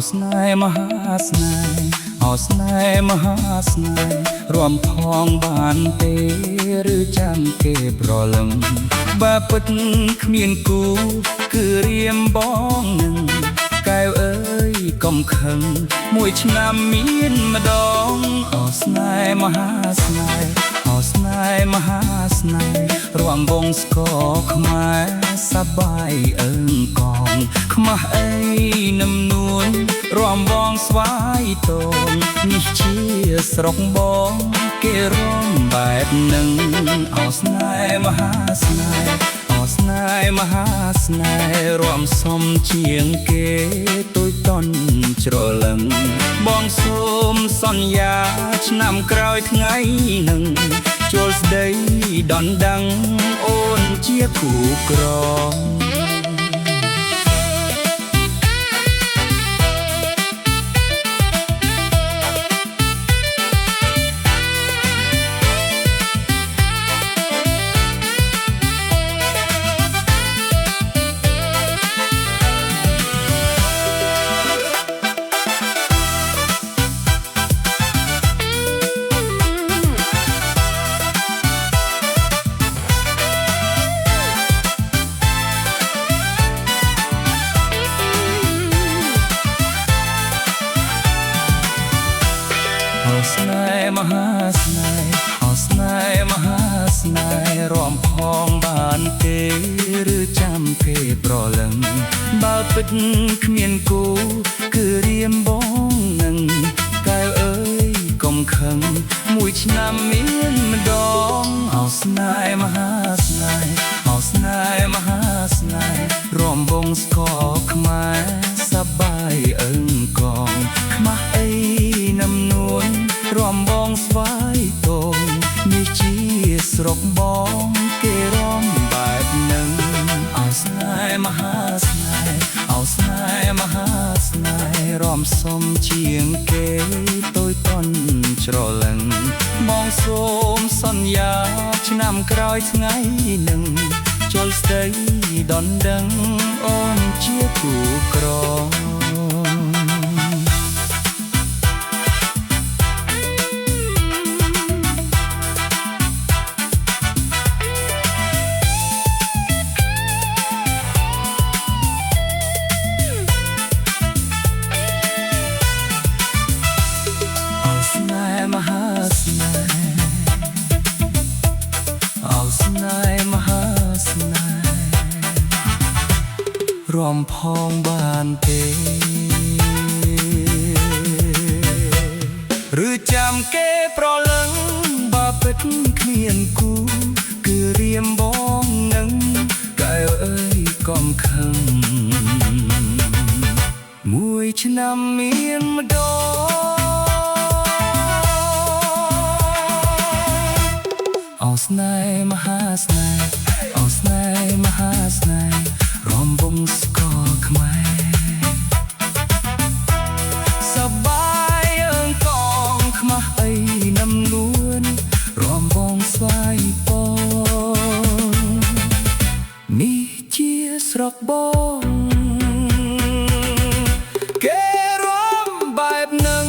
ស្នេហ៍មហាស្នេហ៍អោស្នេហ៍មហាស្នេហ៍រួមផងបានទេឬចាំគេប្រលឹងបើពិតគ្មានគូគឺរៀមបងនឹងកែវអើយកុំខឹងមួយឆ្នាំមានម្ដងអោស្នេហ៍មហាស្នេហ៍អោស្នេហ៍មហាស្នេហ៍រួមវងស្គរខ្មែរសប្បាយអើងកងខ្មាស់អីនឹមនួនរួមវងស្វាយតូននេះជាស្រុកបងគេរំបែបនឹងអោស្នេហ៍មហាស្នេហ៍អោស្នេហ៍មហាស្នេហ៍រួមសុំជាងគេទុយតន់ច្រឡឹងបងសូមសន្យាឆ្នាំក្រោយថ្ងៃនឹងជួលស្ដីដនដឹងអូនជាគូក្រងអោស្នេហ៍មហាស្នេហ៍អោស្នេហ៍មហាស្នេហ៍រួមផងបានទេឬចាំគេប្រលឹងបើពិតគ្មានគូគឺរៀមបងនឹងកែវអើយកុំខឹងមួយឆ្នាំមានម្ដងអោស្នេហ៍មហាស្នេហ៍អោស្នេហ៍មហាស្នេហ៍រួមវងស្គរខ្មែរសប្បាយអើងកងខ្មាស់អីនឹមនួនរួមបងស្វាយតូននេះជាស្រុកបងគេរំបែបនឹងអោស្នេហ៍មហាស្នេហ៍អោស្នេហ៍មហាស្នេហ៍រំសុំជាងគេទុយតន់ច្រឡឹងបងសូមសន្យាឆ្នាំក្រោយថ្ងៃនឹងជល់ស្ដីដនដឹងអូនជាគូក្រងមហាស្នេហ៍អោស្នេហ៍មហាស្នេហ៍រួមផងបានទេឬចាំគេប្រលឹងបើពិតគ្មានគូគឺរៀមបងនឹងកែវអើយកុំខឹងមួយឆ្នាំមានម្ដងអោស្នេហ៍មហាស្នេហ៍អោស្នេហ៍មហាស្នេហ៍រំវងស្គរខ្មែរសប្បាយអើងកងខ្មាស់អីនឹមនួនរំវងស្វាយពងនេះជាស្រុកបងគេរំបែបនឹង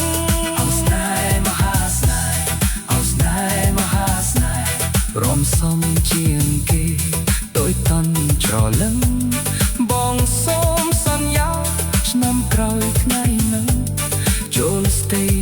អោស្នេហ៍មហាស្នេហ៍អោស្នេហ៍មហាស្នេហ៍រំសំជាងគេទុយតន់ច្រឡឹងបងសូមសន្យាឆ្នាំក្រោយថ្ងៃនឹងចូលស្ទេ